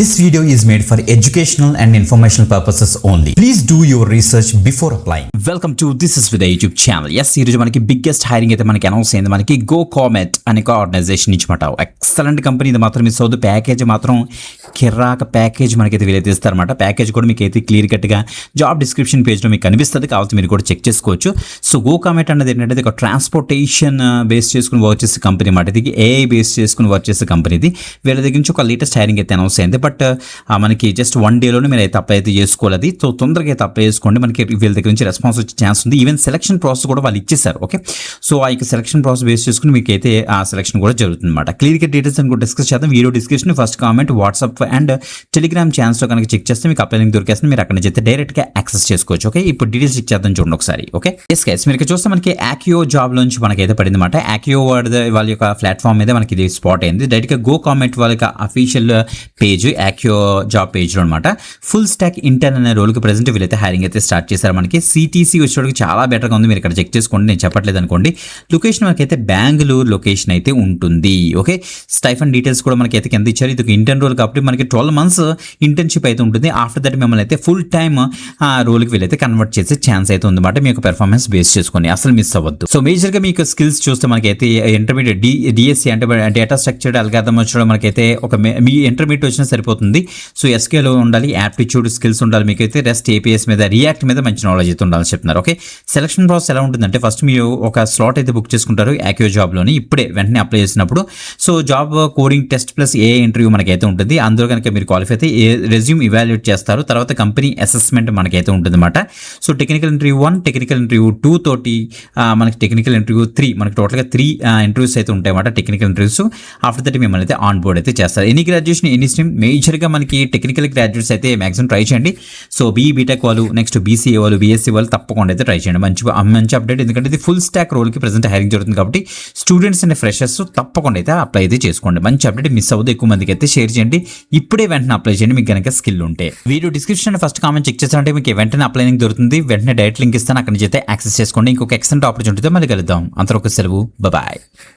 This video is made for educational and informational purposes only. Please do your research before applying. Welcome to this is with YouTube channel. ఈ రోజు మనకి biggest hiring అయితే మనకి announce అయింది. మనకి go comet అనే ఒక organisation నుంచి మాట. Excellent company. ఇది మాత్రం మిస్ అవుతుంది. ప్యాకేజ్ మాత్రం కిర్రాక ప్యాకేజ్ మనకైతే వీలైతే ఇస్తారన్నమాట. ప్యాకేజ్ కూడా మీకు అయితే క్లియర్ కట్గా జాబ్ డిస్క్రిప్షన్ పేజ్లో మీకు కనిపిస్తుంది. కావచ్చు మీరు కూడా చెక్ చేసుకోవచ్చు. సో గో కామెట్ అనేది ఏంటంటే ఒక ట్రాన్స్పోర్టేషన్ బేస్ చేసుకుని వర్క్ చేసే కంపెనీ మాట. ఇది ఏఐ బేస్ చేసుకుని వర్క్ చేసే కంపెనీ. ఇది వీళ్ళ దగ్గర నుంచి ఒక లేటెస్ట్ హైరింగ్ అయితే అనౌన్స్ అయింది. బట్ మనకి జస్ట్ 1 డేలోనే మీరు అయితే అప్లై అయితే చేసుకోవాలి. సో తొందరగా అయితే అప్లై చేసుకోండి. మనకి వీళ్ళ దగ్గర నుంచి రెస్పాన్స్ వచ్చే ఛాన్స్ ఉంది. ఈవెన్ సెలక్షన్ ప్రాసెస్ కూడా వాళ్ళు ఇచ్చేసారు. ఓకే, సో ఆ యొక్క సెలక్షన్ ప్రాసెస్ బేస్ చేసుకుని మీకు అయితే ఆ సెలక్షన్ కూడా జరుగుతుంది అనమాట. క్లియర్గా డీటెయిల్స్ అని కూడా డిస్కస్ చేద్దాం. Video description first comment WhatsApp and Telegram ఛానల్స్లో కనుక చెక్ చేస్తే మీకు అప్లై లింక్ దొరికేస్తుంది. మీరు అక్కడ నుంచి అయితే డైరెక్ట్గా యాక్సెస్ చేసుకోవచ్చు. ఓకే, ఇప్పుడు డీటెయిల్స్ చెక్ చేద్దాం చూడండి ఒకసారి. ఓకే, ఎస్ గైస్, మీరు చూస్తే మనకి యాక్యో జాబ్ నుంచి మనకైతే పడింది అనమాట. యాక్యో వాళ్ళ యొక్క ప్లాట్ఫామ్ మీద మనకి ఇది స్పాట్ అయింది. డైరెక్ట్గా గో కామెంట్ వాళ్ళ యొక్క అఫీషియల్ పేజ్ యాక్యో జాబ్ పేజ్లో అనమాట. ఫుల్ స్టాక్ ఇంటర్న్ అనే రోల్కి ప్రెసెంట్ వీళ్ళైతే హైరింగ్ అయితే స్టార్ట్ చేశారు. మనకి సిటీసీ వచ్చేటికి చాలా బెటర్గా ఉంది. మీరు ఇక్కడ చెక్ చేసుకోండి, నేను చెప్పట్లేదు అనుకోండి. లొకేషన్ మనకైతే బెంగళూరు లొకేషన్ అయితే ఉంటుంది. ఓకే, స్టైఫన్ డీటెయిల్స్ కూడా మనకైతే కింద ఇచ్చారు. ఇది ఒక ఇంటర్న్ రోల్ కాబట్టి మనకి 12 months ఇంటర్న్షిప్ అయితే ఉంటుంది. ఆఫ్టర్ దట్ మిమ్మల్ని అయితే ఫుల్ టైమ్ ఆ రోల్కి వీళ్ళైతే కన్వర్ట్ చేసే ఛాన్స్ అయితే ఉందన్నమాట. మీ యొక్క పెర్ఫార్మెన్స్ బేస్ చేసుకొని అసలు మిస్ అవ్వద్దు. సో మేజర్గా మీకు స్కిల్స్ చూస్తే మనకైతే ఇంటర్మీడియట్ డిఎస్సి అంటే డేటా స్ట్రక్చర్డ్ అల్గారిథం వచ్చడం మనకైతే ఒక మీ ఇంటర్మీడియట్ వచ్చినా సరిపోతుంది. సో ఎస్కేలో ఉండాలి, యాప్టిట్యూడ్ స్కిల్స్ ఉండాలి. మీకైతే రెస్ట్ ఏపీఎస్ మీద రియాక్ట్ మీద మంచి నాలెడ్జ్ అయితే ఉండాలని చెప్తున్నారు. ఓకే, సెలక్షన్ ప్రాసెస్ ఎలా ఉంటుందంటే ఫస్ట్ మీరు ఒక స్లాట్ అయితే బుక్ చేసుకుంటారు యాక్యో జాబ్లోని ఇప్పుడే వెంటనే అప్లై చేసినప్పుడు. So job coding test plus a interview మనకైతే ఉంటుంది. అందులో కనుక మీరు క్వాలిఫై అయితే రెజ్యూమ్ ఇవాల్యుయేట్ చేస్తారు. తర్వాత కంపెనీ అసెస్మెంట్ మనకైతే ఉంటుంది అనమాట. So technical interview 1, technical interview 2 తోటి మనకి టెక్నికల్ ఇంటర్వ్యూ 3 మనకి టోటల్గా 3 ఇంటర్వ్యూస్ అయితే ఉంటాయి అన్నమాట. టెక్నికల్ ఇంటర్వ్యూస్ ఆఫ్టర్ దట్ మిమ్మల్ని అయితే ఆన్ బోర్డ్ అయితే చేస్తారు. ఎనీ గ్రాడ్యుయేషన్ ఎనీ స్ట్రీమ్, మేజర్గా మనకి టెక్నికల్ గ్రాడ్యుయేట్స్ అయితే మ్యాక్సిమం ట్రై చేయండి. సో బీటెక్ వాళ్ళు, నెక్స్ట్ బీసీఏ వాళ్ళు, బీఎస్సీ వాళ్ళు తప్పకుండా అయితే ట్రై చేయండి. మంచి అప్డేట్, ఎందుకంటే ఇది ఫుల్ స్టాక్ రోల్కి ప్రెసెంట్ హైరింగ్ జరుగుతుంది కాబట్టి స్టూడెంట్స్ అండ్ ఫ్రెషర్స్ తప్పకుండా అయితే అప్లై అయితే చేసుకోండి. మంచి అప్డేట్, మిస్ అవ్వదు. ఎక్కువ మందికి అయితే షేర్ చేయండి. ఇప్పుడే వెంటనే అప్లై చేయండి మీకు కనుక స్కిల్ ఉంటే. Video description first comment check చేస్తారంటే మీకు వెంటనే అప్లై లింక్ దొరుకుతుంది. వెంటనే డైరెక్ట్ లింక్ ఇస్తాను, అక్కడి నుంచి అయితే యాక్సెస్ చేసుకోండి. ఇంకొక ఎక్సలెంట్ ఆపర్చునిటీతో మళ్ళీ కలుద్దాం. అంతవరకు సెలవు, బాయ్.